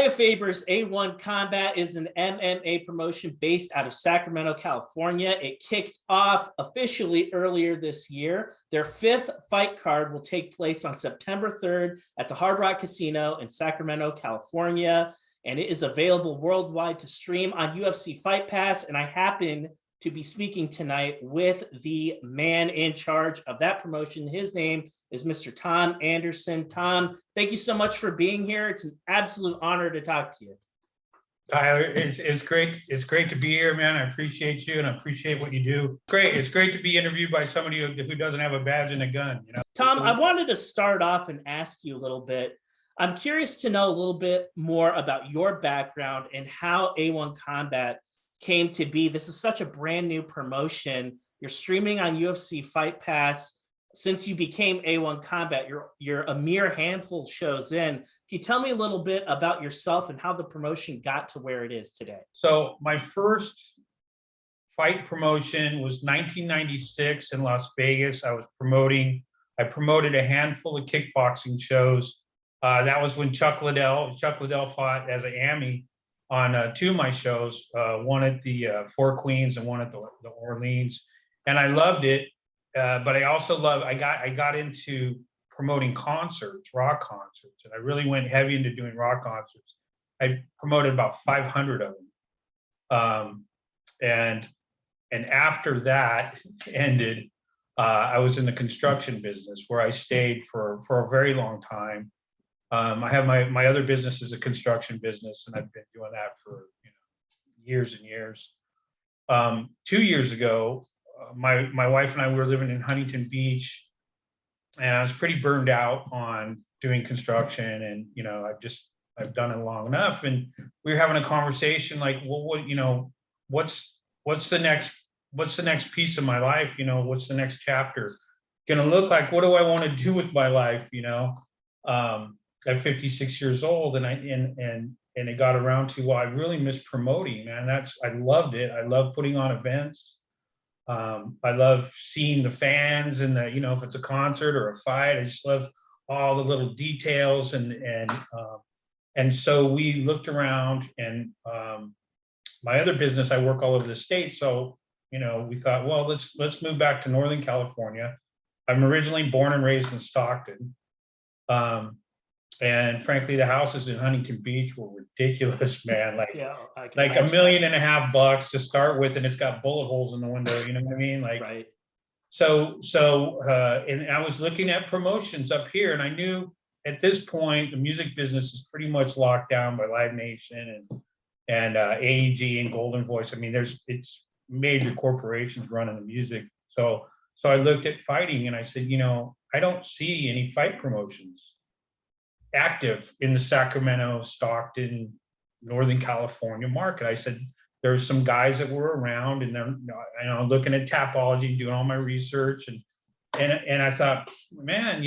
Urijah Faber's A1 Combat is an MMA promotion based out of Sacramento, California. It kicked off officially earlier this year. Their fifth fight card will take place on September 3rd at the Hard Rock Casino in Sacramento, California. And it is available worldwide to stream on UFC Fight Pass. And I happen to be speaking tonight with the man in charge of that promotion. His name is Mr. Tom Anderson. Tom, thank you so much for being here. It's an absolute honor to talk to you. Tyler, it's great. It's great to be here, man. I appreciate you and I appreciate what you do. It's great to be interviewed by somebody who doesn't have a badge and a gun. You know, Tom, I wanted to start off and ask you a little bit. I'm curious to know a little bit more about your background and how A1 Combat came to be. This is such a brand new promotion. You're streaming on UFC Fight Pass. Since you became A1 Combat, you're a mere handful of shows in. Can you tell me a little bit about yourself and how the promotion got to where it is today? So my first fight promotion was 1996 in Las Vegas. I promoted a handful of kickboxing shows. That was when Chuck Liddell fought as an AMI on two of my shows, one at the Four Queens and one at the Orleans, and I loved it. But I also I got into promoting concerts, rock concerts, and I really went heavy into doing rock concerts. I promoted about 500 of them, and after that ended, I was in the construction business where I stayed for a very long time. I have my other business is a construction business, and I've been doing that for years and years. 2 years ago, my wife and I were living in Huntington Beach, and I was pretty burned out on doing construction, and I've done it long enough. And we were having a conversation like, well, what's the next piece of my life? What's the next chapter gonna look like? What do I want to do with my life? At 56 years old, and it got around to, well, I really miss promoting, man. I loved it. I love putting on events. I love seeing the fans and if it's a concert or a fight, I just love all the little details. And so we looked around, and my other business, I work all over the state. So, we thought, well, let's move back to Northern California. I'm originally born and raised in Stockton. And frankly, the houses in Huntington Beach were ridiculous, man. Like $1.5 million to start with, and it's got bullet holes in the window. You know what I mean? Like, right. So, and I was looking at promotions up here, and I knew at this point the music business is pretty much locked down by Live Nation and AEG and Golden Voice. I mean, it's major corporations running the music. So I looked at fighting, and I said, I don't see any fight promotions active in the Sacramento, Stockton, Northern California market. I said, there's some guys that were around, and they're looking at Tapology, doing all my research, and I thought, man,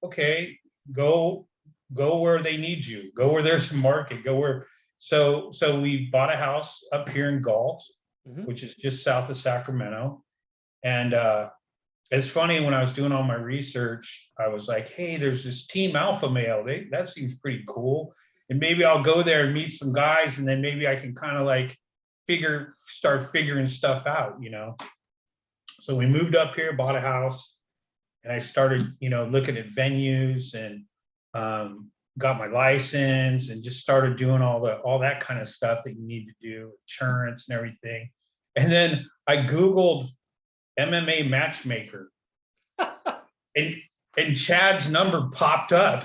okay, go where they need you, go where there's a market, go where. So we bought a house up here in Galt, which is just south of Sacramento, and it's funny, when I was doing all my research, I was like, hey, there's this Team Alpha Male. That seems pretty cool. And maybe I'll go there and meet some guys, and then maybe I can kind of like start figuring stuff out, So we moved up here, bought a house, and I started, looking at venues, and got my license, and just started doing all that kind of stuff that you need to do, insurance and everything. And then I Googled MMA matchmaker, and Chad's number popped up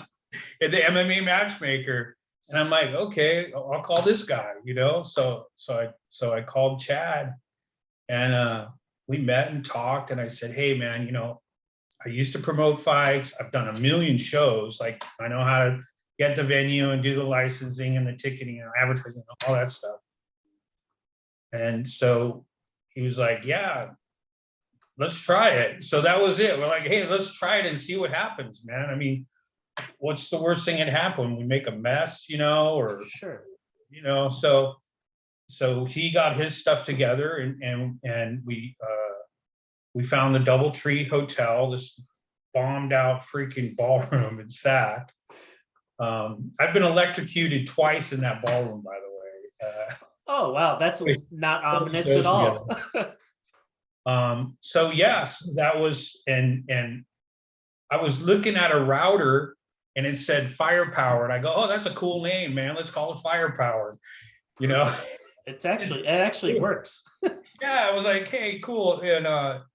at the MMA matchmaker, and I'm like, okay, I'll call this guy, So I called Chad, and we met and talked, and I said, hey man, I used to promote fights. I've done 1 million shows. Like, I know how to get the venue and do the licensing and the ticketing and advertising and all that stuff. And so he was like, yeah, let's try it. So that was it. We're like, hey, let's try it and see what happens, man. I mean, what's the worst thing that happened? We make a mess, or sure, So he got his stuff together, and we found the DoubleTree Hotel, this bombed out freaking ballroom in Sac. I've been electrocuted twice in that ballroom, by the way. Oh, wow. That's not ominous at Shows together. all. So yes, that was, and I was looking at a router and it said firepower. And I go, oh, that's a cool name, man. Let's call it firepower. You know? It actually works. Yeah, I was like, hey, cool.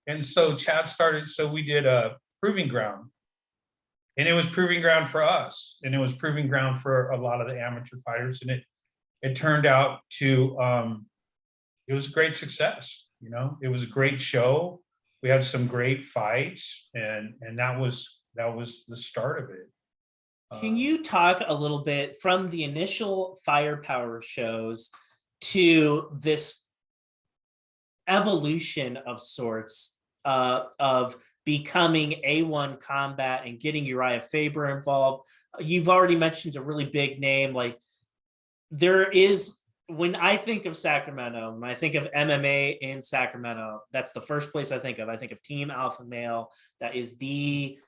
And so Chad started, so we did a proving ground. And it was proving ground for us. And it was proving ground for a lot of the amateur fighters. And it turned out to it was a great success. You know, it was a great show. We had some great fights, and that was the start of it. Can you talk a little bit from the initial firepower shows to this evolution of sorts of becoming A1 Combat and getting Urijah Faber involved? You've already mentioned a really big name. Like, there is, when I think of Sacramento, when I think of MMA in Sacramento, that's the first place I think of. I think of Team Alpha Male. That is the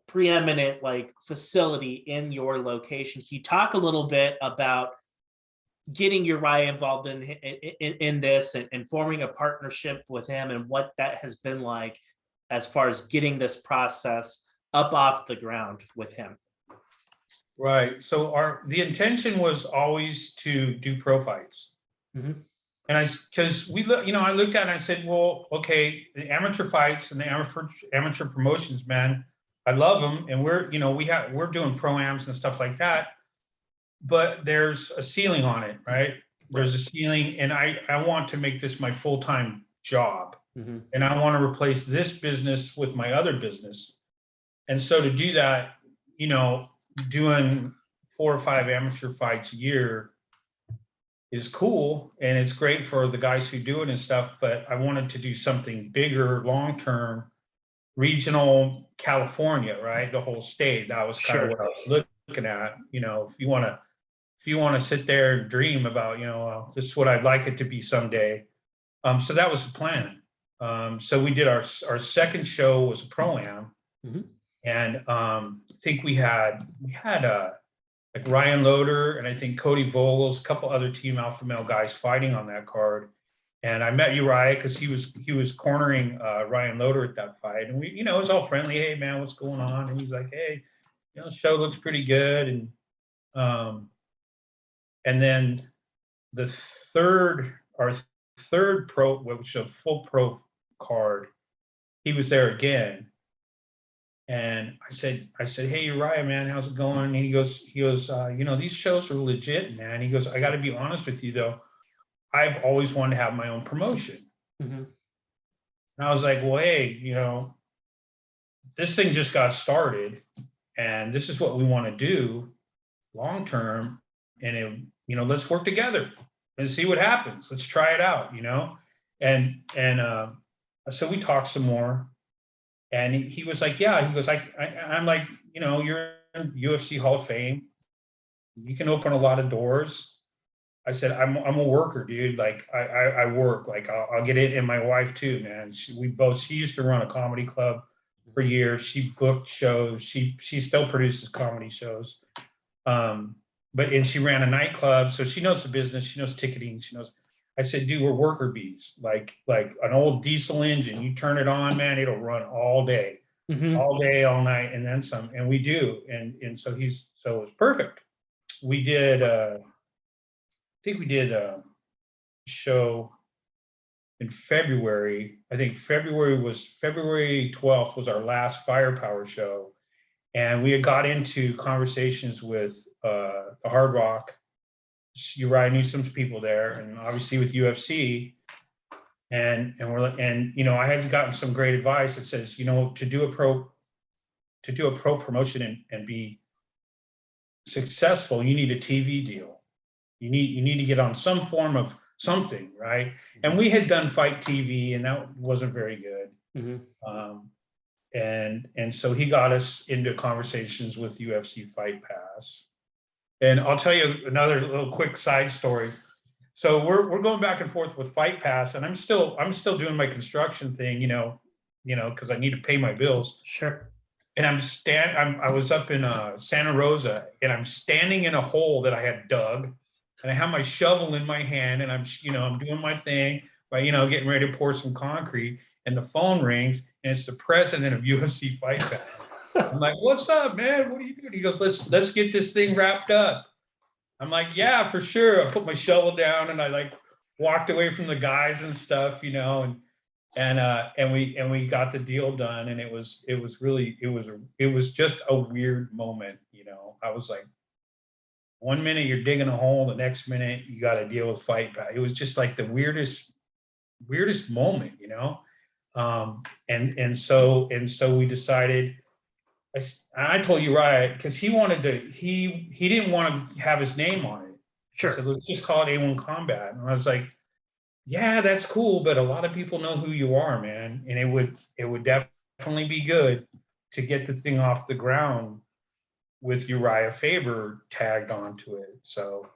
preeminent like facility in your location. Can you talk a little bit about getting Urijah involved in this and forming a partnership with him, and what that has been like as far as getting this process up off the ground with him? Right. So the intention was always to do pro fights. Mm-hmm. And because I looked at it and I said, well, okay, the amateur fights and the amateur promotions, man, I love them. And we're doing pro-ams and stuff like that, but there's a ceiling on it, right? There's a ceiling, and I want to make this my full-time job. Mm-hmm. And I want to replace this business with my other business. And so to do that, doing 4 or 5 amateur fights a year is cool, and it's great for the guys who do it and stuff, but I wanted to do something bigger, long-term, regional California, right? The whole state. That was kind of what I was looking at. If you want to sit there and dream about, this is what I'd like it to be someday. So that was the plan. So we did our second show was a pro-am. Mm-hmm. And I think we had like Ryan Loader and I think Cody Vogel's, a couple other Team Alpha Male guys fighting on that card. And I met Urijah because he was cornering Ryan Loader at that fight, and we, it was all friendly. Hey man, what's going on? And he's like, hey, the show looks pretty good. And then our third pro, which was a full pro card, he was there again. And I said, hey, Urijah, man, how's it going? And he goes, these shows are legit, man. He goes, I got to be honest with you, though. I've always wanted to have my own promotion. Mm-hmm. And I was like, well, hey, this thing just got started, and this is what we want to do long term. And let's work together and see what happens. Let's try it out, And so we talked some more. And he was like, yeah, he goes, I'm like, you're in UFC Hall of Fame. You can open a lot of doors. I said, I'm a worker, dude. Like I work, like I'll get it. And my wife too, man. She used to run a comedy club for years. She booked shows. She still produces comedy shows. And she ran a nightclub. So she knows the business. She knows ticketing. I said, dude, we're worker bees, like an old diesel engine. You turn it on, man, it'll run all day, mm-hmm. all day, all night, and then some. And we do. And so it was perfect. We did, I think we did a show in February. I think February 12th was our last Firepower show. And we had got into conversations with the Hard Rock. Urijah knew some people there, and obviously with UFC, and I had gotten some great advice that says, to do a pro promotion and be successful, you need a TV deal. You need to get on some form of something, right? And we had done Fight TV, and that wasn't very good. Mm-hmm. And so he got us into conversations with UFC Fight Pass. And I'll tell you another little quick side story. So we're going back and forth with Fight Pass, and I'm still doing my construction thing, because I need to pay my bills. Sure. and I was up in Santa Rosa, and I'm standing in a hole that I had dug, and I have my shovel in my hand, and I'm doing my thing by, getting ready to pour some concrete, and the phone rings, and it's the president of UFC Fight Pass. I'm like, "What's up, man? What are you doing?" He goes, "Let's get this thing wrapped up." I'm like, "Yeah, for sure." I put my shovel down, and I like walked away from the guys and stuff, and we got the deal done, and it was just a weird moment. I was like, one minute you're digging a hole, the next minute you got to deal with fight back. It was just like the weirdest moment. And so we decided. I told Uriah, because he didn't want to have his name on it. I Sure. said, let's just call it A1 Combat. And I was like, yeah, that's cool, but a lot of people know who you are, man, and it would definitely be good to get the thing off the ground with Uriah Faber tagged onto it. So,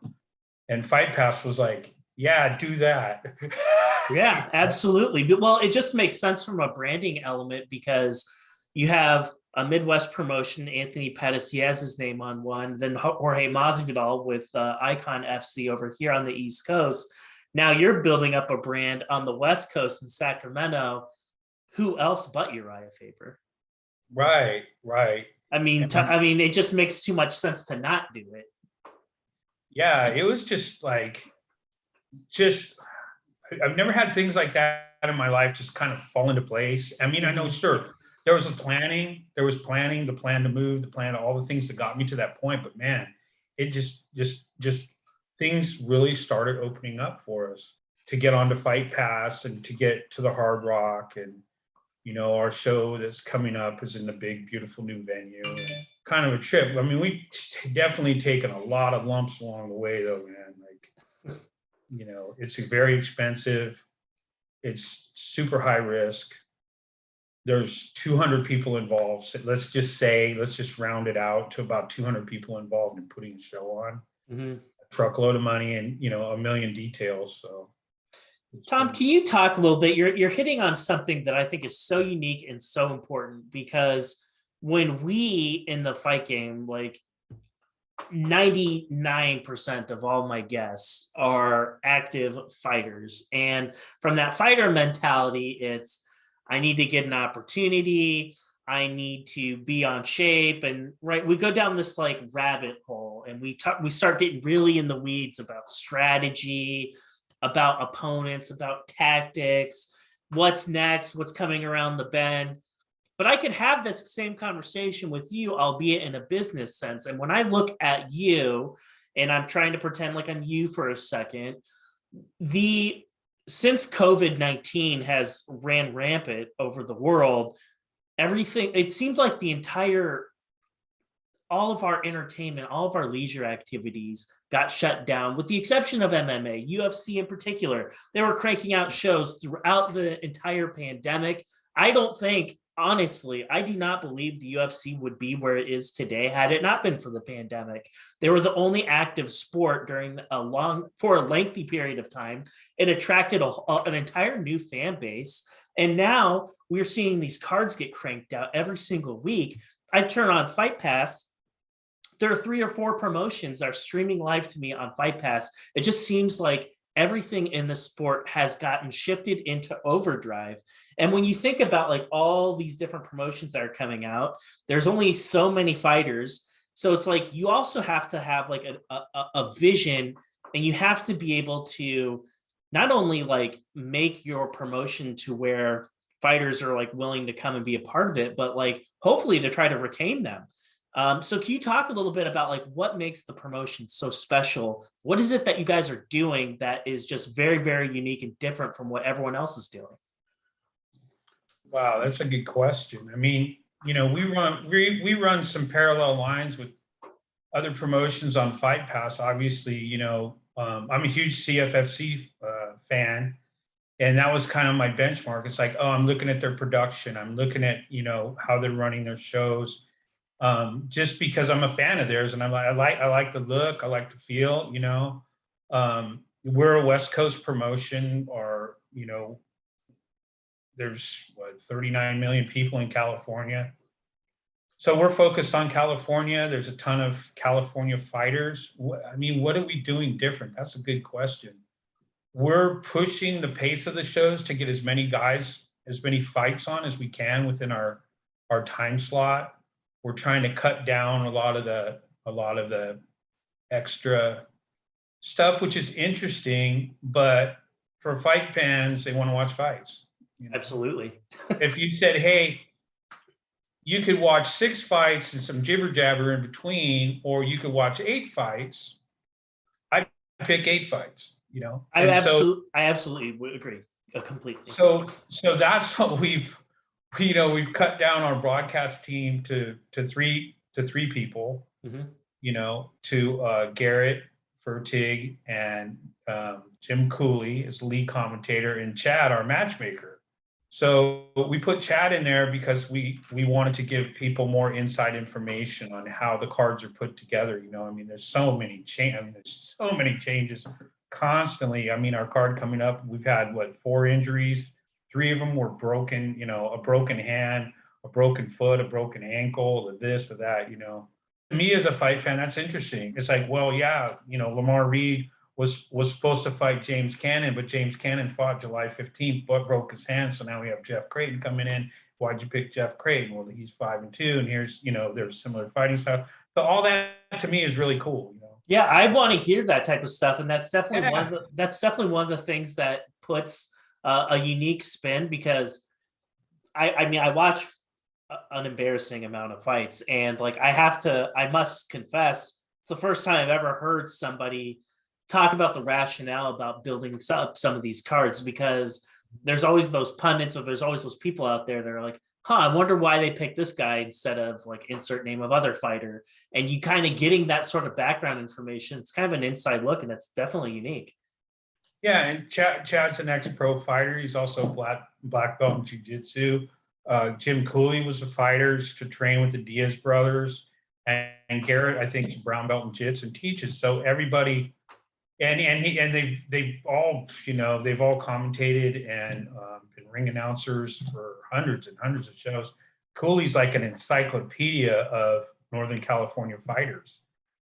and Fight Pass was like, yeah, do that. Yeah, absolutely. But well, it just makes sense from a branding element because you have a Midwest promotion, Anthony Pettis, he has his name on one, then Jorge Masvidal with Icon FC over here on the East Coast. Now you're building up a brand on the West Coast in Sacramento. Who else but Uriah Faber? Right. I mean, it just makes too much sense to not do it. Yeah, it was just I've never had things like that in my life just kind of fall into place. I mean, I know, sure, there was planning, the plan to move, the plan, all the things that got me to that point. But man, it just things really started opening up for us to get onto Fight Pass and to get to the Hard Rock. And, our show that's coming up is in the big, beautiful new venue. And kind of a trip. I mean, we definitely taken a lot of lumps along the way, though, man. Like, it's very expensive. It's super high risk. There's 200 people involved. So let's just round it out to about 200 people involved in putting a show on. Mm-hmm. A truckload of money and, a million details. So, Tom, can you talk a little bit? You're hitting on something that I think is so unique and so important because when we in the fight game, like 99% of all my guests are active fighters. And from that fighter mentality, it's I need to get an opportunity. I need to be on shape. And right, we go down this like rabbit hole and we start getting really in the weeds about strategy, about opponents, about tactics, what's next, what's coming around the bend. But I could have this same conversation with you, albeit in a business sense. And when I look at you, and I'm trying to pretend like I'm you for a second, the since COVID-19 has ran rampant over the world, everything it seems like the entire all of our entertainment, all of our leisure activities got shut down, with the exception of MMA, UFC in particular. They were cranking out shows throughout the entire pandemic. I don't think, honestly, I do not believe the UFC would be where it is today had it not been for the pandemic. They were the only active sport for a lengthy period of time. It attracted an entire new fan base. And now we're seeing these cards get cranked out every single week. I turn on Fight Pass. There are 3 or 4 promotions that are streaming live to me on Fight Pass. It just seems like everything in the sport has gotten shifted into overdrive. And when you think about like all these different promotions that are coming out, there's only so many fighters. So it's like you also have to have like a vision, and you have to be able to not only like make your promotion to where fighters are like willing to come and be a part of it, but like hopefully to try to retain them. So can you talk a little bit about like what makes the promotion so special? What is it that you guys are doing that is just very, very unique and different from what everyone else is doing? Wow, that's a good question. I mean, we run some parallel lines with other promotions on Fight Pass. Obviously, I'm a huge CFFC fan, and that was kind of my benchmark. It's like, oh, I'm looking at their production. I'm looking at how they're running their shows. Just because I'm a fan of theirs, and I like the look, I like the feel. We're a West Coast promotion, or there's 39 million people in California. So we're focused on California. There's a ton of California fighters. I mean, what are we doing different? That's a good question. We're pushing the pace of the shows to get as many guys, as many fights on as we can within our time slot. We're trying to cut down a lot of the extra stuff, which is interesting, but for fight fans, they want to watch fights. You know? Absolutely. If you said, hey, you could watch 6 fights and some jibber jabber in between, or you could watch 8 fights, I pick 8 fights, you know? I absolutely would agree completely. So that's what we've cut down our broadcast team to 3 people, Mhm. you know, to Garrett Fertig and Jim Cooley as lead commentator, and Chad, our matchmaker. So we put Chad in there because we wanted to give people more inside information on how the cards are put together. You know, I mean, there's so many changes constantly. I mean, our card coming up, we've had 4 injuries. 3 of them were broken. You know, a broken hand, a broken foot, a broken ankle, or this or that. You know, to me as a fight fan, that's interesting. It's like, well, yeah, you know, Lamar Reed was supposed to fight James Cannon, but James Cannon fought July 15th, but broke his hand. So now we have Jeff Creighton coming in. Why'd you pick Jeff Creighton? Well, he's 5-2, and here's, you know, there's similar fighting style. So all that to me is really cool. You know? Yeah, I want to hear that type of stuff, and that's definitely Yeah. one of the things that puts a unique spin, because I mean, I watch an embarrassing amount of fights, and like I must confess, it's the first time I've ever heard somebody talk about the rationale about building up some of these cards, because there's always those pundits, or there's always those people out there that are like, I wonder why they picked this guy instead of like insert name of other fighter. And you kind of getting that sort of background information, it's kind of an inside look, and it's definitely unique. Yeah, and Chad's an ex-pro fighter. He's also black belt in jiu-jitsu. Jim Cooley was a fighter to train with the Diaz brothers, and Garrett, I think, is a brown belt in jiu-jitsu and teaches. So everybody, and they've all, you know, they've all commentated and been ring announcers for hundreds and hundreds of shows. Cooley's like an encyclopedia of Northern California fighters,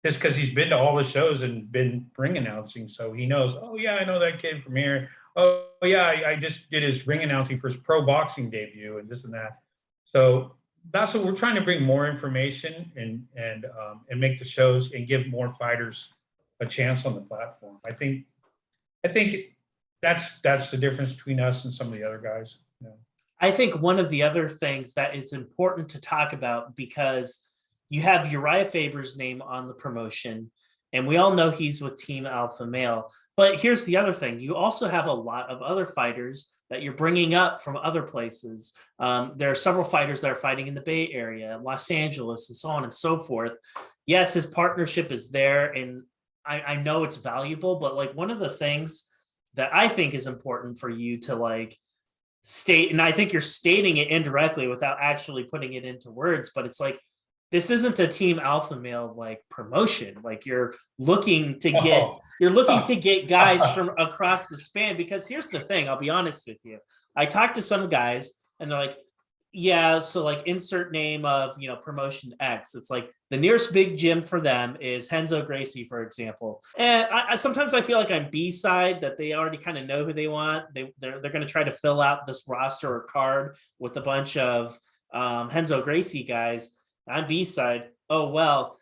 just because he's been to all the shows and been ring announcing. So he knows, oh, yeah, I know that kid from here. Oh, yeah, I just did his ring announcing for his pro boxing debut and this and that. So that's what we're trying to bring, more information and make the shows and give more fighters a chance on the platform. I think that's the difference between us and some of the other guys. You know? I think one of the other things that is important to talk about, because you have Uriah Faber's name on the promotion, and we all know he's with Team Alpha Male. But here's the other thing. You also have a lot of other fighters that you're bringing up from other places. There are several fighters that are fighting in the Bay Area, Los Angeles, and so on and so forth. Yes, his partnership is there, and I know it's valuable, but like one of the things that I think is important for you to like state, and I think you're stating it indirectly without actually putting it into words, but it's like, this isn't a Team Alpha Male like promotion. Like Oh. you're looking to get guys from across the span, because here's the thing, I'll be honest with you. I talked to some guys and they're like, yeah, so like insert name of, you know, promotion X. It's like the nearest big gym for them is Henzo Gracie, for example. And I sometimes I feel like I'm B side, that they already kind of know who they want. They're going to try to fill out this roster or card with a bunch of Henzo Gracie guys. I'm B side. Oh well,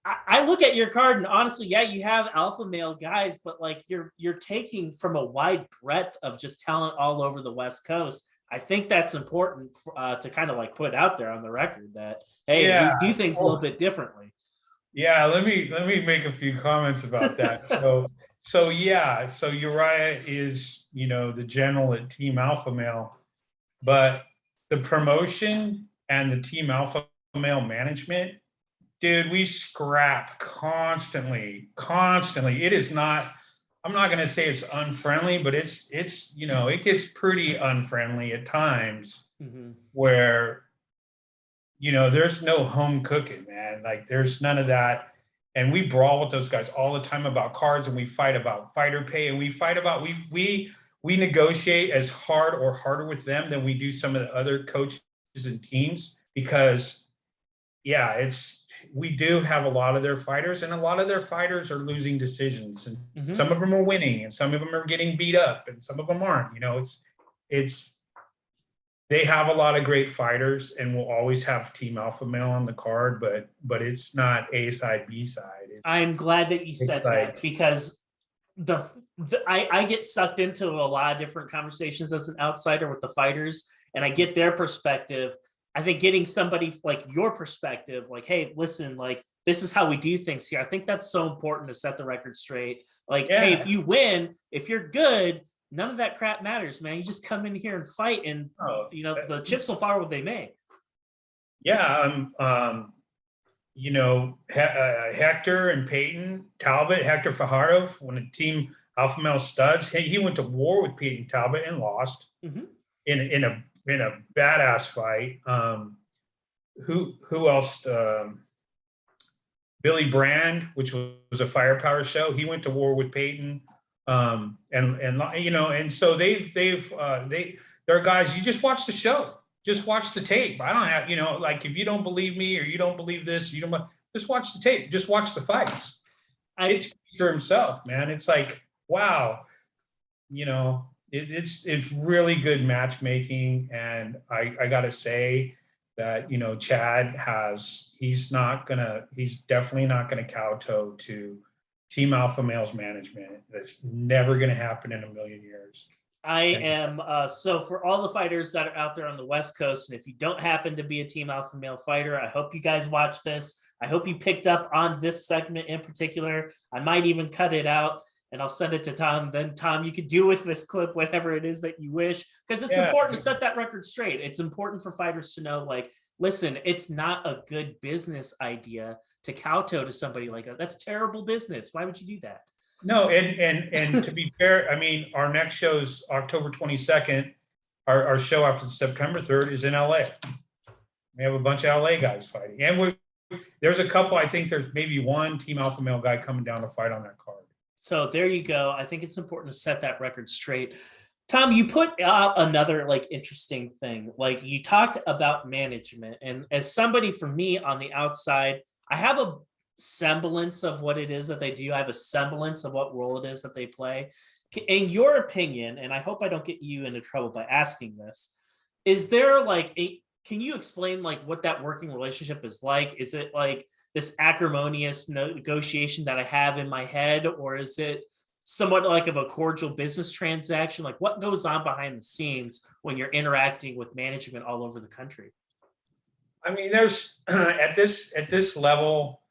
I look at your card and honestly, yeah, you have alpha male guys, but like you're taking from a wide breadth of just talent all over the West Coast. I think that's important to kind of like put out there on the record that, hey, Yeah. we do things a little bit differently. Yeah, let me make a few comments about that. So yeah, so Uriah is, you know, the general at Team Alpha Male, but the promotion and the Team Alpha Male management, dude, we scrap constantly, constantly. It is not, I'm not going to say it's unfriendly, but it's, you know, it gets pretty unfriendly at times where, you know, there's no home cooking, man. Like there's none of that. And we brawl with those guys all the time about cards, and we fight about fighter pay, and we fight about, we negotiate as hard or harder with them than we do some of the other coaches and teams, because yeah, we do have a lot of their fighters, and a lot of their fighters are losing decisions, and Mhm. some of them are winning, and some of them are getting beat up, and some of them aren't. It's they have a lot of great fighters, and we'll always have Team Alpha Male on the card, but it's not A side, B side. I'm glad that you It's said that like, because I get sucked into a lot of different conversations as an outsider with the fighters, and I get their perspective. I think getting somebody like your perspective, like, hey, listen, like this is how we do things here. I think that's so important to set the record straight. Like, hey, if yeah, you win, if you're good, none of that crap matters, man. You just come in here and fight, and oh, the chips will fall where they may. yeah. Hector and Peyton Talbot, Hector Fajardo, when the Team Alpha Male Studs, he went to war with Peyton Talbot and lost Mm-hmm. in a badass fight. Who else? Billy Brand, which was a firepower show. He went to war with Peyton, and so they're guys. You just watch the show, just watch the tape. I don't have, like if you don't believe me or you don't believe this, you don't just watch the tape, just watch the fights. It speaks for himself, man. It's like, wow, it's really good matchmaking, and I gotta say that Chad he's definitely not gonna kowtow to Team Alpha Male's management. That's never gonna happen in a million years. I am so for all the fighters that are out there on the West Coast, and if you don't happen to be a Team Alpha Male fighter, I hope you guys watch this. I hope you picked up on this segment in particular. I might even cut it out and I'll send it to Tom. Then Tom, you could do with this clip whatever it is that you wish, because it's important to set that record straight. It's important for fighters to know, like, listen, it's not a good business idea to kowtow to somebody like that. That's terrible business. Why would you do that? No, and to be fair, I mean, our next show's October 22nd. Our show after September 3rd is in LA. We have a bunch of LA guys fighting, and there's a couple. I think there's maybe one Team Alpha Male guy coming down to fight on that card. So there you go. I think it's important to set that record straight. Tom, you put out another like interesting thing. Like you talked about management, and as somebody from me on the outside, I have a semblance of what it is that they do. I have a semblance of what role it is that they play. In your opinion, and I hope I don't get you into trouble by asking this, is there like can you explain like what that working relationship is like? Is it like this acrimonious negotiation that I have in my head, or is it somewhat like of a cordial business transaction? Like what goes on behind the scenes when you're interacting with management all over the country? I mean, there's at this level,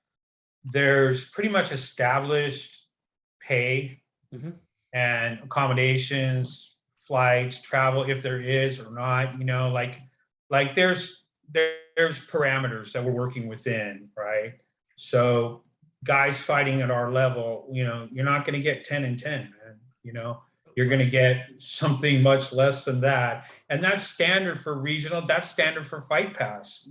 there's pretty much established pay and accommodations, flights, travel, if there is or not, like there's parameters that we're working within, right? So guys fighting at our level, you're not going to get 10 and 10, man. You're going to get something much less than that. And that's standard for regional, that's standard for Fight Pass,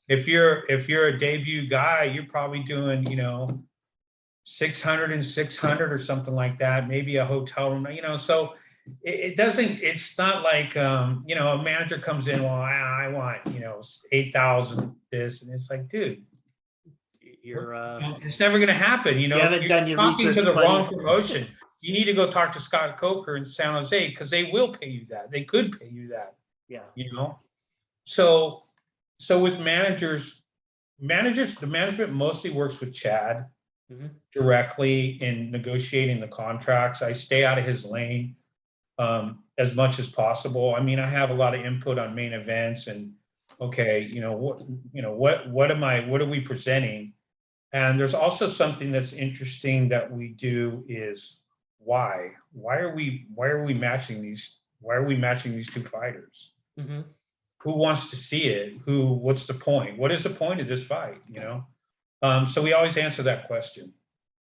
If you're a debut guy, you're probably doing, 600 and 600 or something like that, maybe a hotel room, so it's not like, a manager comes in, well, I want, 8,000 this, and it's like, dude, it's never going to happen. You haven't done your talking research, to the buddy. wrong promotion. You need to go talk to Scott Coker in San Jose, because they will pay you that. They could pay you that. Yeah. So with managers, the management mostly works with Chad directly in negotiating the contracts. I stay out of his lane as much as possible. I mean, I have a lot of input on main events and okay, what are we presenting? And there's also something that's interesting that we do is why are we matching these? Why are we matching these two fighters? Who wants to see it? What's the point? What is the point of this fight? So we always answer that question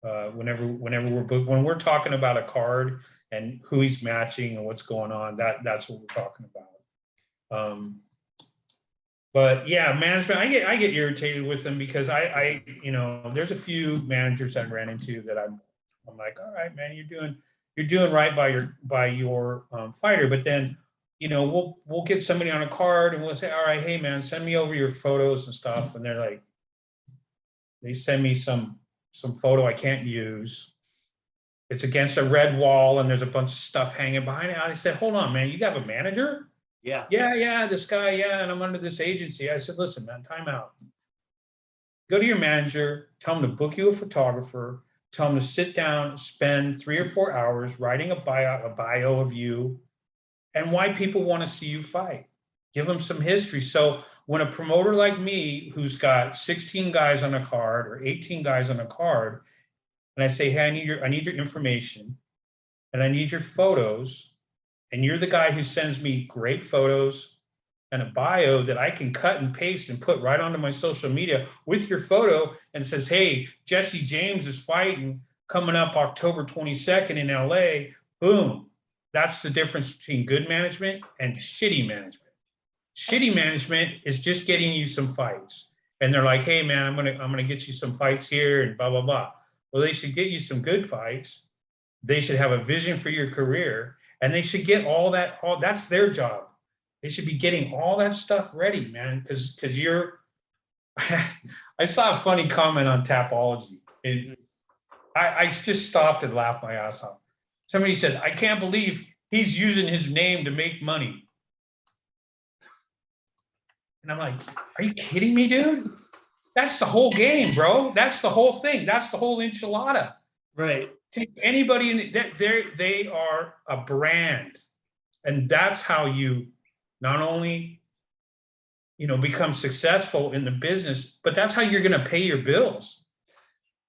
whenever when we're talking about a card and who he's matching and what's going on. That's what we're talking about. But yeah, management, I get irritated with them because I there's a few managers I ran into that I'm like, all right, man, you're doing right by your fighter, but then we'll get somebody on a card and we'll say, all right, hey man, send me over your photos and stuff, and they're like, They send me some photo I can't use. It's against a red wall and there's a bunch of stuff hanging behind it. I said, hold on, man, you got a manager? Yeah. Yeah, this guy, yeah, and I'm under this agency. I said, listen, man, time out. Go to your manager, tell him to book you a photographer, tell him to sit down, spend 3 or 4 hours writing a bio of you and why people want to see you fight. Give them some history. So when a promoter like me, who's got 16 guys on a card or 18 guys on a card, and I say, hey, I need your information and I need your photos, and you're the guy who sends me great photos and a bio that I can cut and paste and put right onto my social media with your photo and says, hey, Jesse James is fighting coming up October 22nd in LA. Boom. That's the difference between good management and shitty management. Shitty management is just getting you some fights. And they're like, hey man, I'm gonna get you some fights here and blah, blah, blah. Well, they should get you some good fights. They should have a vision for your career, and they should get all that's their job. They should be getting all that stuff ready, man, because you're I saw a funny comment on Tapology. And I just stopped and laughed my ass off. Somebody said, I can't believe he's using his name to make money. And I'm like, are you kidding me, dude? That's the whole game, bro. That's the whole thing. That's the whole enchilada. Right. Take anybody in they are a brand. And that's how you not only become successful in the business, but that's how you're going to pay your bills.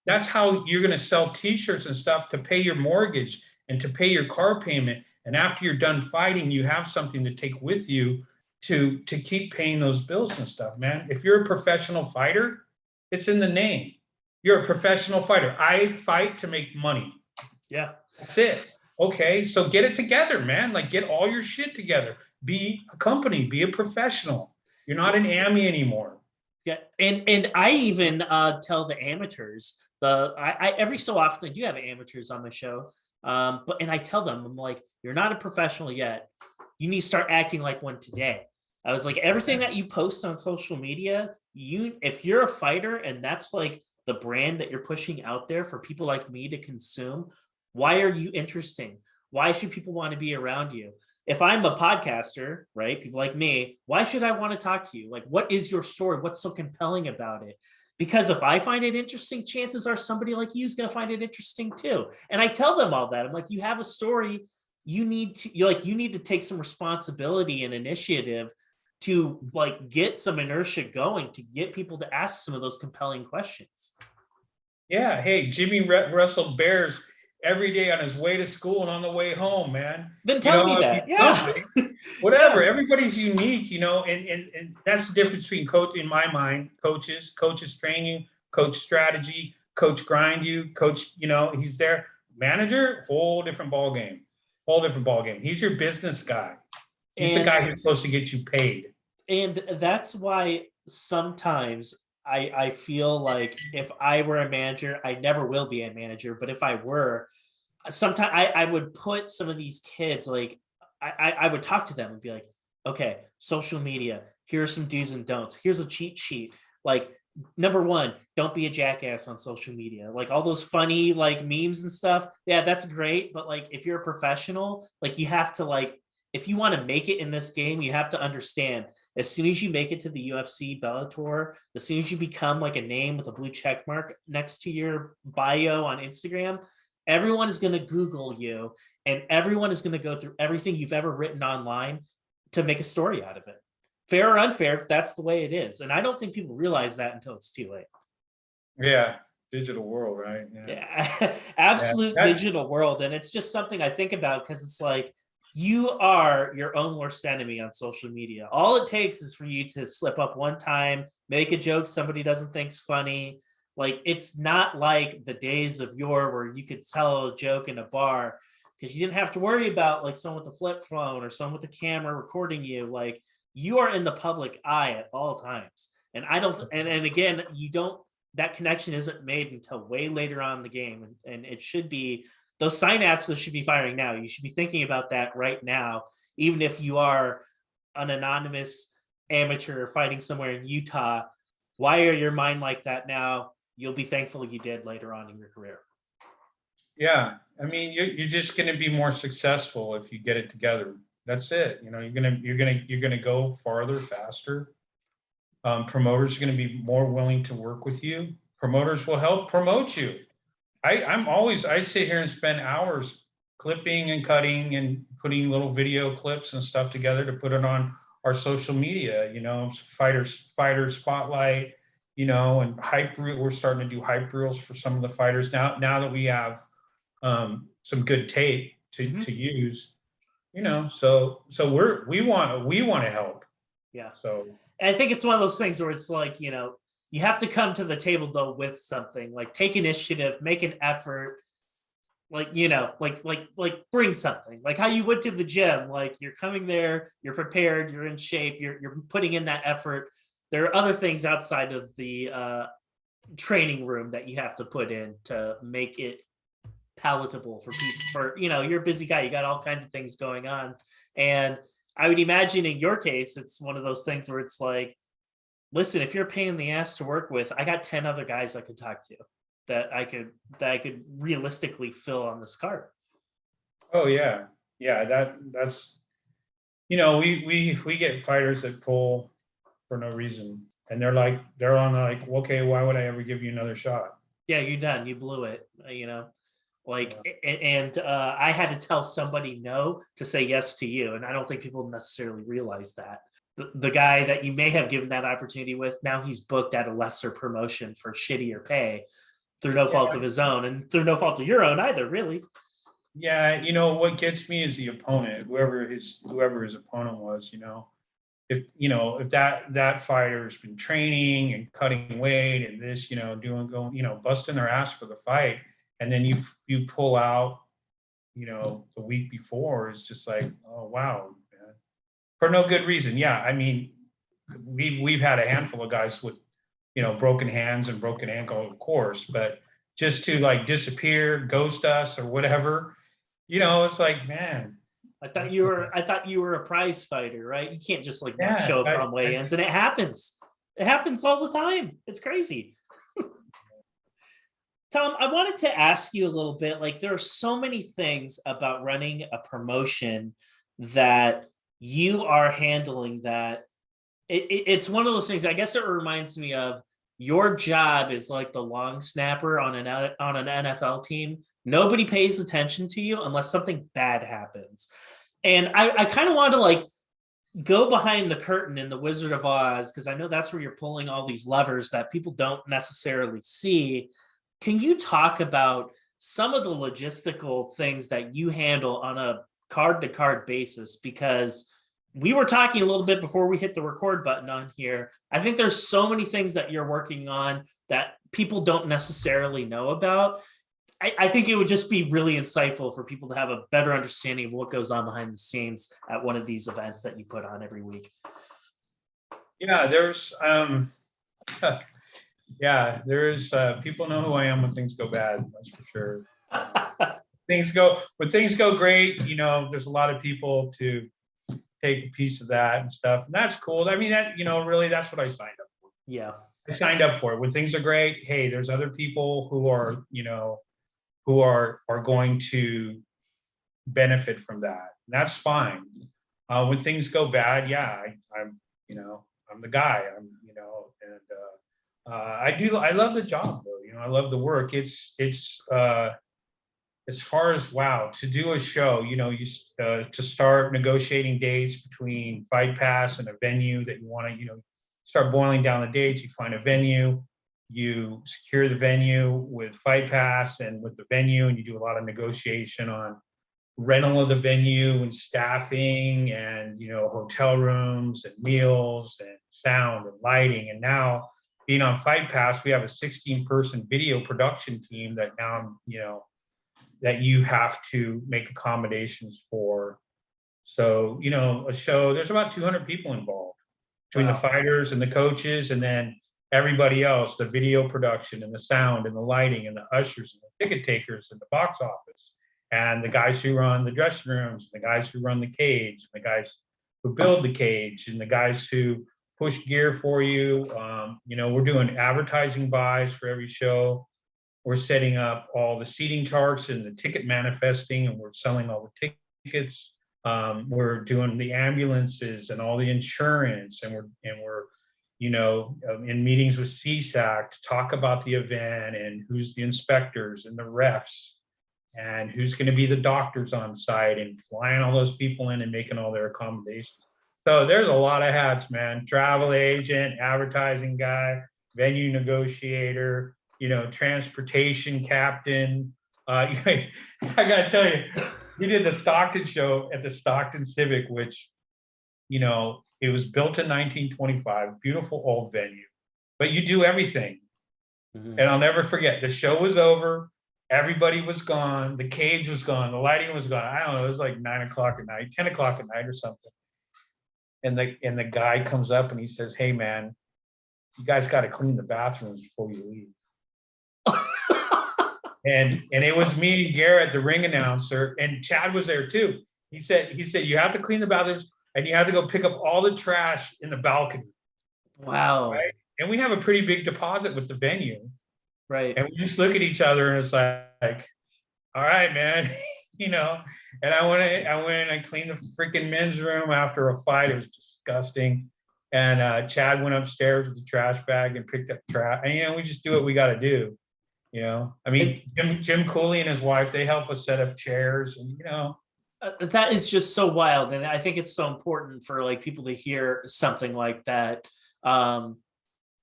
That's how you're going to sell t-shirts and stuff to pay your mortgage and to pay your car payment. And after you're done fighting, you have something to take with you to keep paying those bills and stuff, man. If you're a professional fighter, it's in the name. You're a professional fighter. I fight to make money. Yeah. That's it. Okay, so get it together, man. Like, get all your shit together. Be a company. Be a professional. You're not an AMI anymore. Yeah, and I even tell the amateurs, I every so often I do have amateurs on my show, but I tell them, I'm like, you're not a professional yet. You need to start acting like one today. I was like, everything that you post on social media, if you're a fighter and that's like the brand that you're pushing out there for people like me to consume, why are you interesting? Why should people want to be around you? If I'm a podcaster, right, people like me, why should I want to talk to you? Like, what is your story? What's so compelling about it? Because if I find it interesting, chances are somebody like you is going to find it interesting too. And I tell them all that. I'm like, you have a story. You need to take some responsibility and initiative to like get some inertia going, to get people to ask some of those compelling questions. Yeah. Hey, Jimmy wrestled bears every day on his way to school and on the way home, man. Then tell me that. Yeah. Whatever. Yeah. Everybody's unique, and that's the difference between in my mind, coaches train you, coach strategy, coach grind you, coach, he's there. Manager, whole different ball game. He's your business guy. He's the guy who's supposed to get you paid. And that's why sometimes I feel like if I were a manager, I never will be a manager, but if I were, sometimes I would put some of these kids, like I would talk to them and be like, okay, social media, here are some do's and don'ts. Here's a cheat sheet. Like, number one, don't be a jackass on social media. Like all those funny like memes and stuff. Yeah, that's great. But like, if you're a professional, like you have to like, if you want to make it in this game, you have to understand as soon as you make it to the UFC, Bellator, as soon as you become like a name with a blue check mark next to your bio on Instagram, everyone is going to Google you and everyone is going to go through everything you've ever written online to make a story out of it. Fair or unfair, that's the way it is. And I don't think people realize that until it's too late. Yeah. Digital world, right? Yeah. Absolute digital world. And it's just something I think about because it's like, you are your own worst enemy on social media. All it takes is for you to slip up one time, make a joke somebody doesn't think's funny. Like, it's not like the days of yore where you could tell a joke in a bar because you didn't have to worry about like someone with a flip phone or someone with a camera recording you. Like, you are in the public eye at all times. And I don't, and again, you don't, that connection isn't made until way later on in the game. And it should be, those synapses should be firing now. You should be thinking about that right now, even if you are an anonymous amateur fighting somewhere in Utah. Why are your mind like that now? you'll be thankful you did later on in your career. Yeah, I mean, you're just going to be more successful if you get it together. That's it. You know, you're gonna go farther, faster. Promoters are going to be more willing to work with you. Promoters will help promote you. I sit here and spend hours clipping and cutting and putting little video clips and stuff together to put it on our social media, you know, fighter spotlight, you know, and hype reel. We're starting to do hype reels for some of the fighters now that we have some good tape to use, you know, so we want to help. Yeah. So and I think it's one of those things where it's like, you know, you have to come to the table though with something, like take initiative, make an effort, like, you know, like bring something, like how you went to the gym, like you're coming there, you're prepared, you're in shape, you're putting in that effort. There are other things outside of the training room that you have to put in to make it palatable for people. For, you know, you're a busy guy, you got all kinds of things going on, and I would imagine in your case it's one of those things where it's like, listen, if you're a pain in the ass to work with, I got 10 other guys I could talk to that I could realistically fill on this card. oh yeah, that's, you know, we get fighters that pull for no reason, and they're on like, okay, why would I ever give you another shot? Yeah, you're done, you blew it, you know, like, Yeah. and I had to tell somebody no to say yes to you, and I don't think people necessarily realize that the guy that you may have given that opportunity with, now he's booked at a lesser promotion for shittier pay through no fault of his own, and through no fault of your own either, really. Yeah, you know what gets me is the opponent, whoever his opponent was. You know, if that fighter's been training and cutting weight and this, you know, going, you know, busting their ass for the fight, and then you pull out, you know, the week before, it's just like, oh wow, man. For no good reason. Yeah, I mean, we've had a handful of guys with, you know, broken hands and broken ankle, of course, but just to like disappear, ghost us or whatever, you know, it's like, man. I thought you were a prize fighter, right? You can't just like not Yeah, show up on weigh-ins, and it happens. It happens all the time. It's crazy. Tom, I wanted to ask you a little bit. Like, there are so many things about running a promotion that you are handling that it's one of those things. I guess it reminds me of your job is like the long snapper on an NFL team. Nobody pays attention to you unless something bad happens. And I kind of want to like go behind the curtain in the Wizard of Oz, because I know that's where you're pulling all these levers that people don't necessarily see. Can you talk about some of the logistical things that you handle on a card to card basis? Because we were talking a little bit before we hit the record button on here. I think there's so many things that you're working on that people don't necessarily know about. I think it would just be really insightful for people to have a better understanding of what goes on behind the scenes at one of these events that you put on every week. Yeah, there's people know who I am when things go bad, that's for sure. When things go great, you know, there's a lot of people to take a piece of that and stuff, and that's cool. I mean, that, you know, really, that's what I signed up for. Yeah. I signed up for it. When things are great, hey, there's other people who are, you know, who are going to benefit from that. And that's fine. When things go bad, yeah, I'm, you know, I'm the guy. I'm, you know, and I love the job though. You know, I love the work. It's as far as, wow, to do a show, you know, to start negotiating dates between Fight Pass and a venue that you want to, you know, start boiling down the dates. You find a venue, you secure the venue with Fight Pass and with the venue, and you do a lot of negotiation on rental of the venue and staffing and, you know, hotel rooms and meals and sound and lighting. And now being on Fight Pass, we have a 16-person video production team that now, you know, that you have to make accommodations for. So, you know, a show, there's about 200 people involved between the fighters and the coaches, and then everybody else, the video production and the sound and the lighting and the ushers and the ticket takers and the box office and the guys who run the dressing rooms, and the guys who run the cage, and the guys who build the cage, and the guys who push gear for you. You know, we're doing advertising buys for every show. We're setting up all the seating charts and the ticket manifesting, and we're selling all the tickets. We're doing the ambulances and all the insurance, and we're you know, in meetings with CSAC to talk about the event and who's the inspectors and the refs and who's going to be the doctors on site and flying all those people in and making all their accommodations. So there's a lot of hats, man. Travel agent, advertising guy, venue negotiator, you know, transportation captain. I gotta tell you, we did the Stockton show at the Stockton Civic, which, you know, it was built in 1925, beautiful old venue, but you do everything. Mhm. And I'll never forget, the show was over, everybody was gone, the cage was gone, the lighting was gone. I don't know, it was like 9 o'clock at night, 10 o'clock at night or something. And the guy comes up and he says, "Hey man, you guys got to clean the bathrooms before you leave." And it was me and Garrett, the ring announcer, and Chad was there too. He said, you have to clean the bathrooms and you have to go pick up all the trash in the balcony. Wow. Right? And we have a pretty big deposit with the venue. Right. And we just look at each other and it's like, all right, man, you know. And I went and I cleaned the freaking men's room after a fight. It was disgusting. And Chad went upstairs with the trash bag and picked up trash. And you know, we just do what we got to do. You know, I mean, Jim Cooley and his wife, they help us set up chairs, and you know, That is just so wild, and I think it's so important for like people to hear something like that,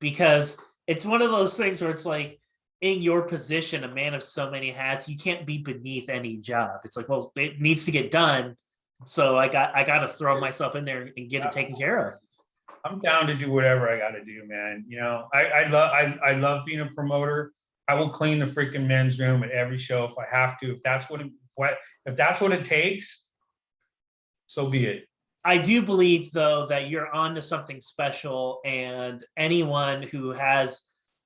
because it's one of those things where it's like, in your position, a man of so many hats, you can't be beneath any job. It's like, well, it needs to get done, so I got to throw myself in there and get it taken care of. I'm down to do whatever I got to do, man. You know, I love being a promoter. I will clean the freaking men's room at every show if I have to. If that's what it takes, so be it. I do believe, though, that you're on to something special, and anyone who has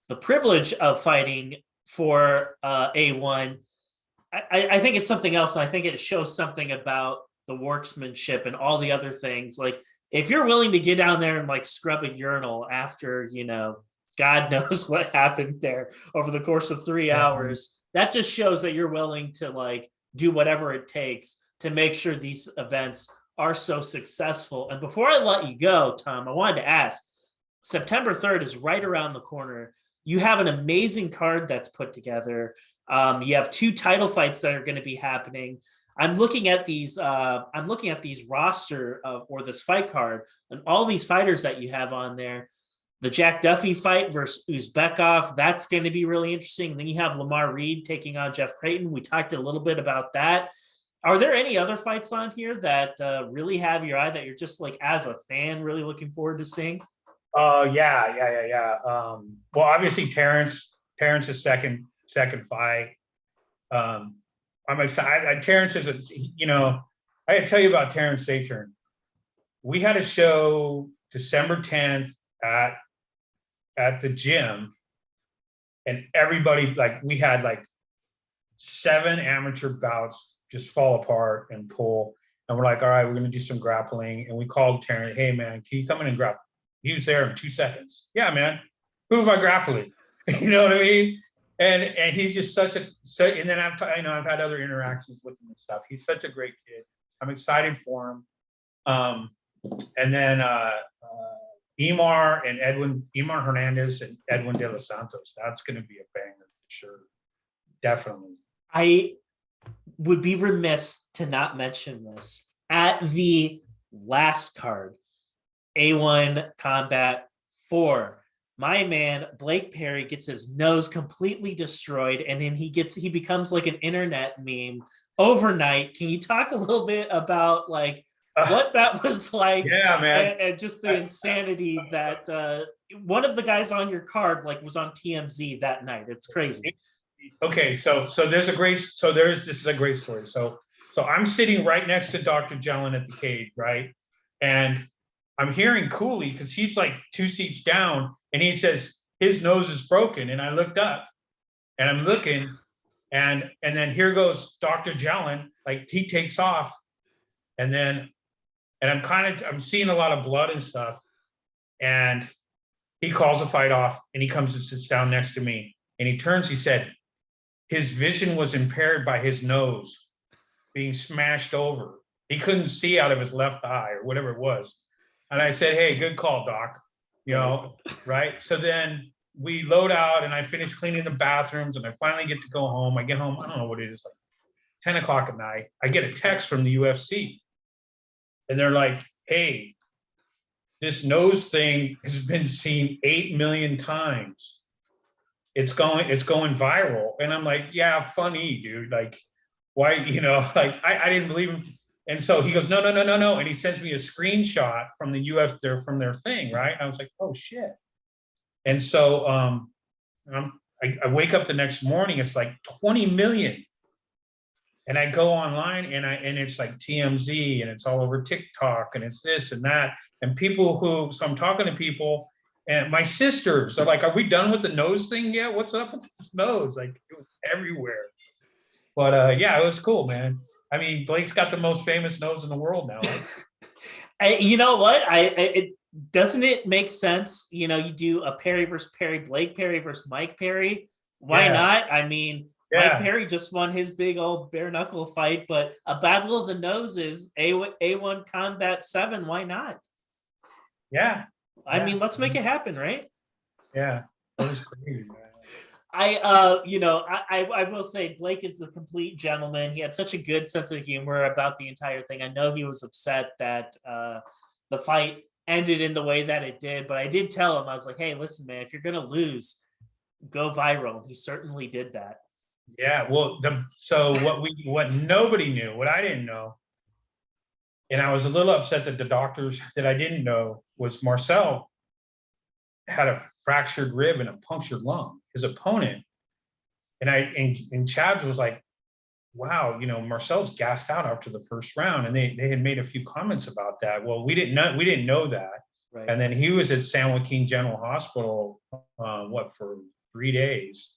the privilege of fighting for A1, I think it's something else. And I think it shows something about the workmanship and all the other things. Like, if you're willing to get down there and like scrub a urinal after, you know, God knows what happened there over the course of 3 hours, that just shows that you're willing to like do whatever it takes to make sure these events are so successful. And before I let you go, Tom, I wanted to ask, September 3rd is right around the corner. You have an amazing card that's put together. You have 2 title fights that are going to be happening. I'm looking at these roster or this fight card, and all these fighters that you have on there. The Jack Duffy fight versus Uzbekov, that's going to be really interesting. And then you have Lamar Reed taking on Jeff Creighton. We talked a little bit about that. Are there any other fights on here that really have your eye that you're just like, as a fan, really looking forward to seeing? Yeah. Well, obviously Terrence's second fight. I'm excited. Terrence is you know, I gotta tell you about Terrence Saturn. We had a show December 10th at the gym, and everybody, like, we had like 7 amateur bouts just fall apart and pull. And we're like, all right, we're going to do some grappling. And we called Terrence, "Hey man, can you come in and grapple?" He was there in 2 seconds. "Yeah, man, who am I grappling?" You know what I mean? And he's just and then I've had other interactions with him and stuff. He's such a great kid. I'm excited for him. And then Emar Hernandez and Edwin De Los Santos. That's going to be a banger for sure. Definitely. I would be remiss to not mention this. At the last card, A1 Combat 4, my man Blake Perry gets his nose completely destroyed, and then he becomes like an internet meme overnight. Can you talk a little bit about like what that was like? Yeah, man. And just the insanity that one of the guys on your card like was on TMZ that night. It's crazy. Okay, so this is a great story. So I'm sitting right next to Dr. Jellin at the cage, right? And I'm hearing Cooley because he's like 2 seats down, and he says his nose is broken. And I looked up, and I'm looking, and then here goes Dr. Jellin, like he takes off, and I'm seeing a lot of blood and stuff, And he calls the fight off, and he comes and sits down next to me, and he turns, he said, his vision was impaired by his nose being smashed over. He couldn't see out of his left eye or whatever it was. And I said, hey, good call, doc. You know, right? So then we load out, and I finish cleaning the bathrooms, and I finally get to go home. I get home, I don't know what it is, like 10 o'clock at night. I get a text from the UFC, and they're like, hey, this nose thing has been seen 8 million times. It's going viral. And I'm like, yeah, funny, dude. Like, why, you know, like I didn't believe him. And so he goes, no. And he sends me a screenshot from the from their thing, right? I was like, oh shit. And so I wake up the next morning, it's like 20 million. And I go online, and it's like TMZ, and it's all over TikTok, and it's this and that. And so I'm talking to people, and my sisters are like, are we done with the nose thing yet? What's up with this nose? Like, it was everywhere. But yeah, it was cool, man. I mean, Blake's got the most famous nose in the world now. You know what? Doesn't it make sense? You know, you do a Perry versus Perry, Blake Perry versus Mike Perry. Why not? I mean, Mike Perry just won his big old bare knuckle fight, but a battle of the noses, A1 Combat 7, why not? Yeah. I mean, let's make it happen, right? Yeah. That was crazy, man. I will say Blake is a complete gentleman. He had such a good sense of humor about the entire thing. I know he was upset that the fight ended in the way that it did, but I did tell him, I was like, hey, listen, man, if you're going to lose, go viral. He certainly did that. Yeah. Well, what nobody knew, what I didn't know, and I was a little upset that the doctors that I didn't know, was Marcel had a fractured rib and a punctured lung. His opponent, and Chad was like, wow, you know, Marcel's gassed out after the first round, and they had made a few comments about that. Well, we didn't know that. Right. And then he was at San Joaquin General Hospital, for 4 days.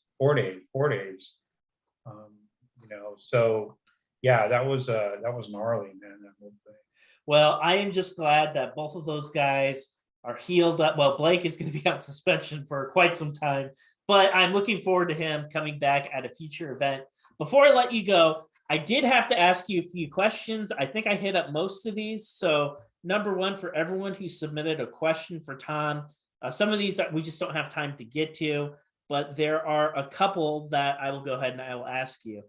You know, so yeah, that was gnarly, man, that whole thing. Well, I am just glad that both of those guys are healed up. Well, Blake is going to be on suspension for quite some time, but I'm looking forward to him coming back at a future event. Before I let you go, I did have to ask you a few questions. I think I hit up most of these. So number one, for everyone who submitted a question for Tom, some of these we just don't have time to get to, but there are a couple that I will go ahead and I will ask you.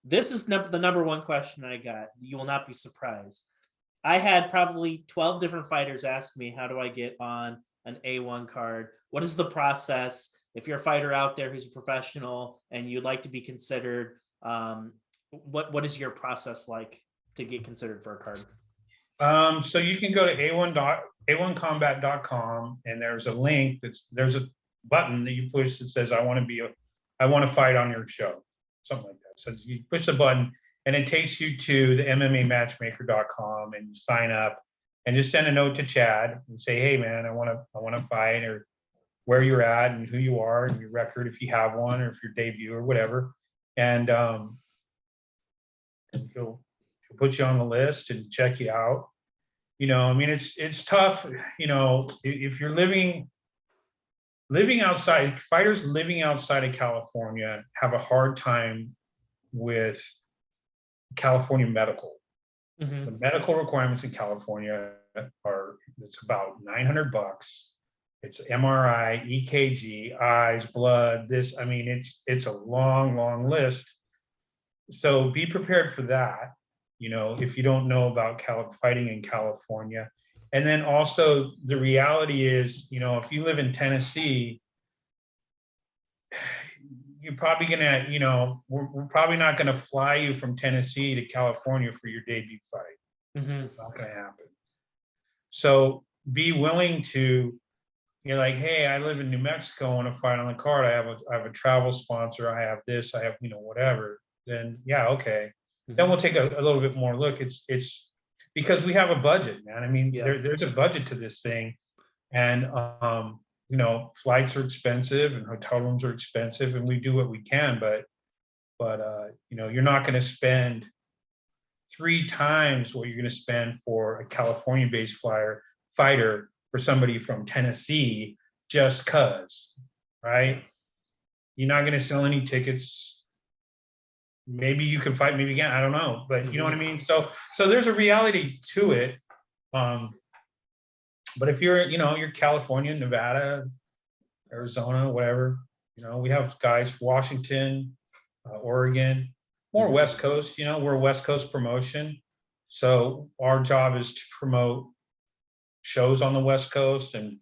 This is the number one question I got. You will not be surprised. I had probably 12 different fighters ask me, how do I get on an A1 card? What is the process? If you're a fighter out there who's a professional and you'd like to be considered, what is your process like to get considered for a card? So you can go to a1combat.com, and there's a link there's a button that you push that says, I want to fight on your show, something like that. So you push the button, and it takes you to the MMAmatchmaker.com, and you sign up, and just send a note to Chad and say, hey man, I want to fight, or where you're at and who you are and your record, if you have one, or if your debut or whatever. And he'll put you on the list and check you out. You know, I mean, it's tough, you know, if you're living outside, fighters living outside of California have a hard time with California medical. Mm-hmm. The medical requirements in California it's about $900. It's MRI, EKG, eyes, blood, this, I mean, it's a long list. So be prepared for that, you know, if you don't know about fighting in California. And then also the reality is, you know, if you live in Tennessee, you're probably gonna, you know, we're probably not gonna fly you from Tennessee to California for your debut fight. Mm-hmm. It's not gonna happen. So be willing to, you're like, hey, I live in New Mexico, I want to fight on the card. I have a travel sponsor. I have this. I have, you know, whatever. Then yeah, okay. Mm-hmm. Then we'll take a little bit more look. It's because we have a budget, man. I mean, there's a budget to this thing, and you know, flights are expensive and hotel rooms are expensive, and we do what we can. But you know, you're not going to spend 3 times what you're going to spend for a California-based fighter for somebody from Tennessee just cause, right? You're not going to sell any tickets. Maybe you can fight, maybe you can't, I don't know, but you know what I mean? So there's a reality to it. But if you're, you're California, Nevada, Arizona, whatever, we have guys, Washington, Oregon, more West Coast, we're a West Coast promotion. So our job is to promote shows on the West Coast and,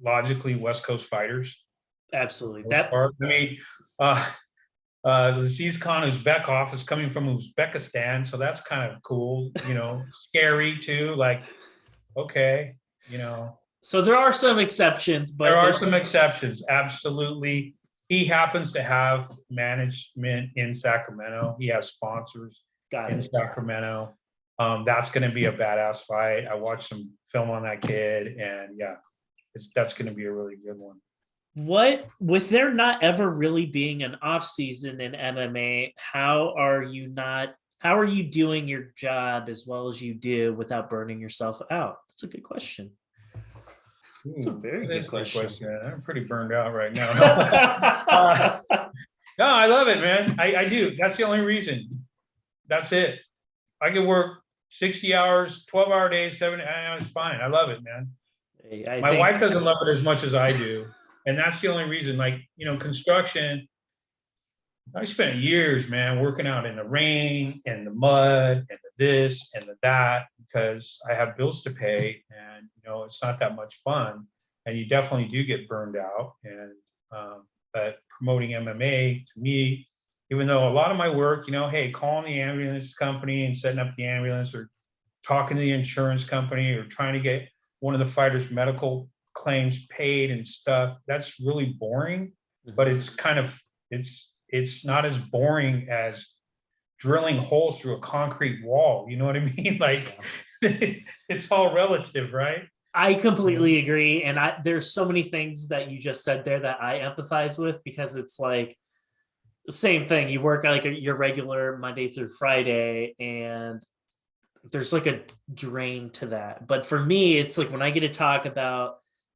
logically West Coast fighters. Absolutely. The Aziz Khan Uzbekov is coming from Uzbekistan, so that's kind of cool, scary too, like, okay, So there are some exceptions, but there are some exceptions, absolutely. He happens to have management in Sacramento. He has sponsors in Sacramento. That's going to be a badass fight. I watched some film on that kid, and yeah, that's going to be a really good one. With there not ever really being an off season in MMA, how are you doing your job as well as you do without burning yourself out? That's a good question. It's a very good question. I'm pretty burned out right now. No, I love it, man. I do. That's the only reason. That's it. I can work 60 hours, 12-hour days, 7 hours. It's fine. I love it, man. My wife doesn't love it as much as I do. And that's the only reason. Like, construction, I spent years, man, working out in the rain and the mud and the this and the that, because I have bills to pay, and it's not that much fun, and you definitely do get burned out. And but promoting MMA to me, even though a lot of my work, hey, calling the ambulance company and setting up the ambulance, or talking to the insurance company, or trying to get one of the fighters' medical claims paid and stuff, that's really boring. But it's kind of it's not as boring as drilling holes through a concrete wall. You know what I mean? Like, it's all relative, right? I completely agree. And there's so many things that you just said there that I empathize with, because it's like the same thing. You work like your regular Monday through Friday, and there's like a drain to that. But for me, it's like when I get to talk about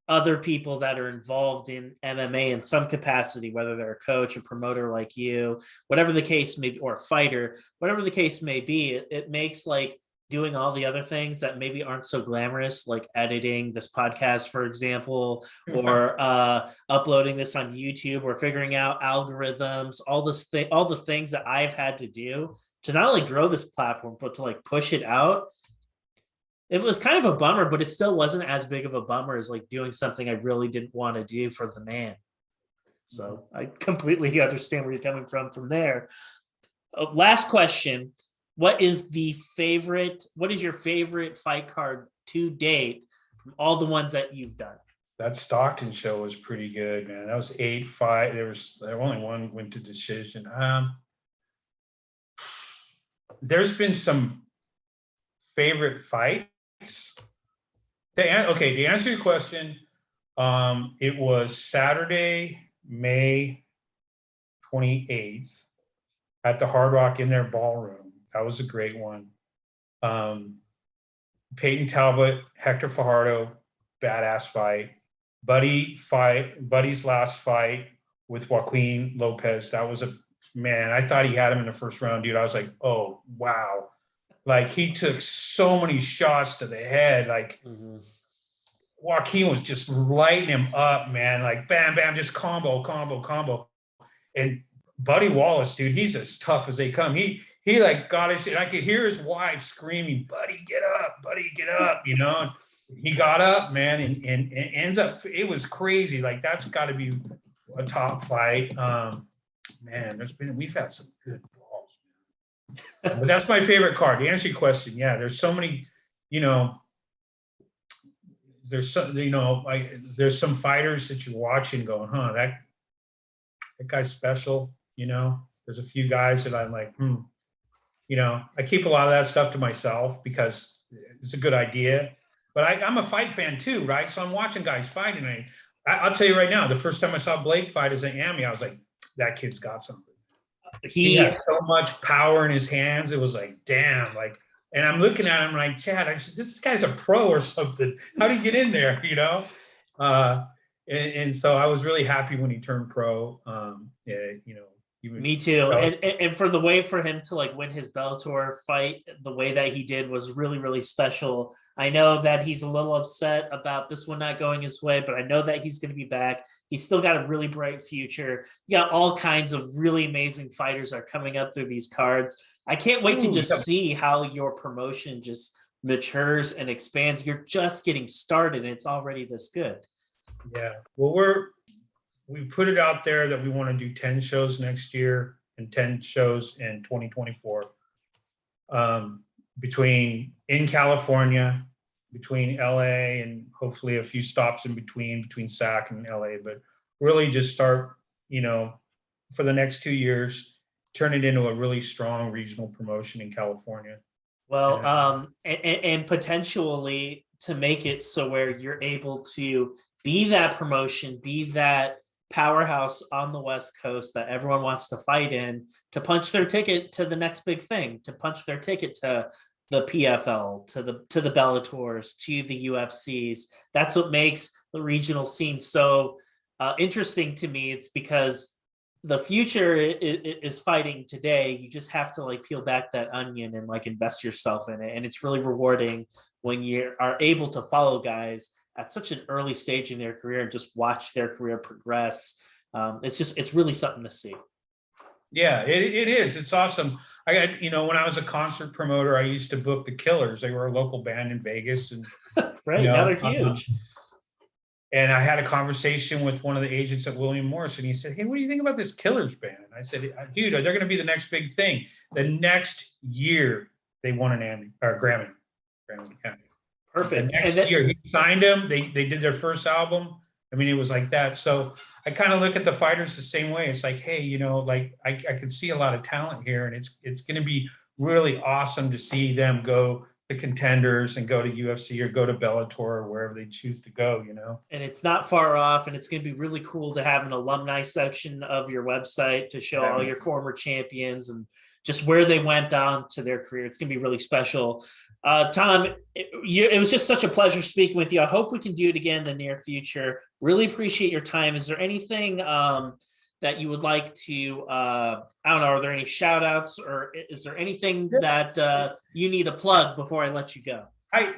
other people that are involved in MMA in some capacity, whether they're a coach, a promoter like you, whatever the case may be, or a fighter, whatever the case may be, it makes like doing all the other things that maybe aren't so glamorous, like editing this podcast, for example, or uploading this on YouTube, or figuring out algorithms, all the things that I've had to do to not only grow this platform, but to like push it out. It was kind of a bummer, but it still wasn't as big of a bummer as like doing something I really didn't want to do for the man. So I completely understand where you're coming from there. Last question. What is your favorite fight card to date from all the ones that you've done? That Stockton show was pretty good, man. That was 8-5. There only one went to decision. There's been some favorite fights. To answer your question, it was Saturday, May 28th at the Hard Rock in their ballroom. That was a great one. Peyton Talbot, Hector Fajardo, badass fight. Buddy's last fight with Joaquin Lopez. That was man, I thought he had him in the first round, dude. I was like, oh, wow. Like, he took so many shots to the head. Like, Joaquin was just lighting him up, man. Like, bam, bam, just combo. And Buddy Wallace, dude, he's as tough as they come. He like got his, and I could hear his wife screaming, Buddy, get up, He got up, man, and ends up, it was crazy. Like, that's got to be a top fight. Man, we've had some good balls, man. But that's my favorite card. To answer your question, yeah, there's so many, there's some fighters that you're watching going, that guy's special, There's a few guys that I'm like, I keep a lot of that stuff to myself because it's a good idea. But I'm a fight fan too, right? So I'm watching guys fight, and I'll tell you right now, the first time I saw Blake fight as an Ami, I was like, that kid's got something. He had so much power in his hands. It was like, damn, like And I'm looking at him like, Chad, I said, this guy's a pro or something. How do you get in there? And so I was really happy when he turned pro. Yeah, even, Me too. And for the way for him to like win his Bellator fight, the way that he did was really, really special. I know that he's a little upset about this one not going his way, but I know that he's going to be back. He's still got a really bright future. You got all kinds of really amazing fighters are coming up through these cards. I can't wait to just see how your promotion just matures and expands. You're just getting started and it's already this good. Yeah. Well, we've put it out there that we want to do 10 shows next year and 10 shows in 2024. In California, between LA, and hopefully a few stops in between SAC and LA, but really just start, for the next 2 years, turn it into a really strong regional promotion in California. Well, and potentially to make it so where you're able to be that promotion, be that powerhouse on the West Coast that everyone wants to fight in, to punch their ticket to the next big thing, to punch their ticket to the PFL, to the Bellators, to the UFCs. That's what makes the regional scene so interesting to me. It's because the future is fighting today. You just have to like peel back that onion and like invest yourself in it. And it's really rewarding when you are able to follow guys at such an early stage in their career and just watch their career progress. It's really something to see. Yeah, it is. It's awesome. I got, when I was a concert promoter, I used to book the Killers. They were a local band in Vegas. And right, now they're huge. And I had a conversation with one of the agents at William Morris, and he said, "Hey, what do you think about this Killers band?" And I said, "Dude, they're going to be the next big thing." The next year, they won an Grammy. Yeah. Perfect. The next year, he signed them. They did their first album. I mean, it was like that. So I kind of look at the fighters the same way. It's like, hey, like I can see a lot of talent here, and it's going to be really awesome to see them go to Contenders and go to UFC or go to Bellator or wherever they choose to go, And it's not far off, and it's going to be really cool to have an alumni section of your website to show all your former champions and just where they went on to their career. It's going to be really special. Tom, it was just such a pleasure speaking with you. I hope we can do it again in the near future. Really appreciate your time. Is there anything that you would like to, I don't know, are there any shout outs or is there anything that you need to plug before I let you go? I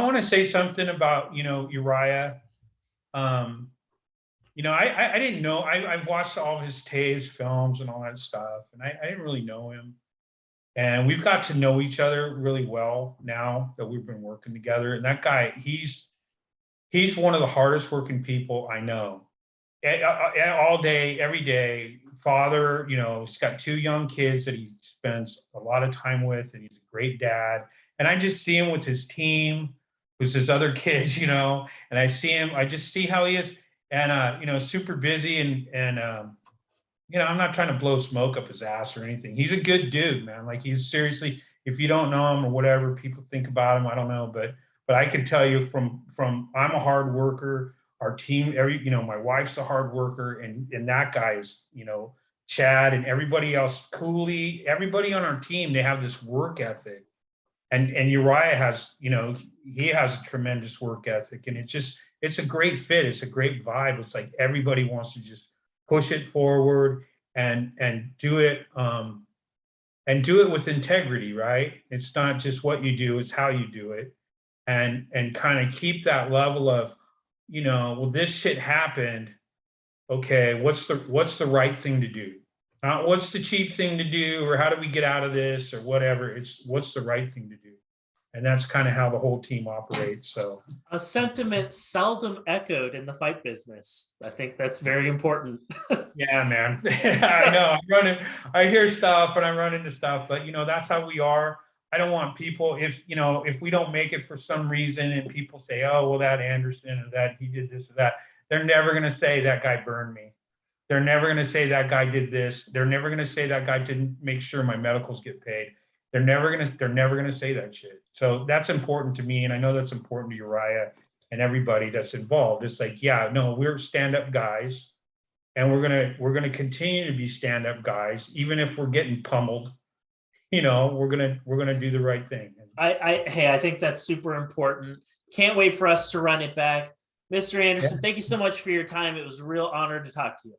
want to say something about, Urijah. I didn't know, I've watched all of his films and all that stuff, and I didn't really know him. And we've got to know each other really well now that we've been working together. And that guy, he's one of the hardest working people I know. All day, every day, father, he's got 2 young kids that he spends a lot of time with, and he's a great dad. And I just see him with his team, with his other kids, and I just see how he is, and super busy, and I'm not trying to blow smoke up his ass or anything. He's a good dude, man. Like, he's seriously, if you don't know him or whatever people think about him, I don't know, but I can tell you from I'm a hard worker. Our team, my wife's a hard worker, and that guy is, Chad and everybody else, Cooley, everybody on our team, they have this work ethic. And Urijah has, he has a tremendous work ethic, and it's a great fit. It's a great vibe. It's like everybody wants to just push it forward and do it with integrity, right? It's not just what you do, it's how you do it. And kind of keep that level of, well, this shit happened. Okay, what's the right thing to do? Not what's the cheap thing to do, or how do we get out of this, or whatever. It's what's the right thing to do. And that's kind of how the whole team operates. So a sentiment seldom echoed in the fight business. I think that's very important. Yeah, man. I know. I hear stuff and I run into stuff, but that's how we are. I don't want people, if we don't make it for some reason and people say, oh, well, that Anderson or that he did this or that, they're never going to say that guy burned me. They're never going to say that guy did this. They're never going to say that guy didn't make sure my medicals get paid. They're never going to say that shit. So that's important to me. And I know that's important to Urijah and everybody that's involved. It's like, yeah, no, we're stand-up guys, and we're going to continue to be stand-up guys, even if we're getting pummeled, we're gonna do the right thing. I think that's super important. Can't wait for us to run it back. Mr. Anderson, thank you so much for your time. It was a real honor to talk to you.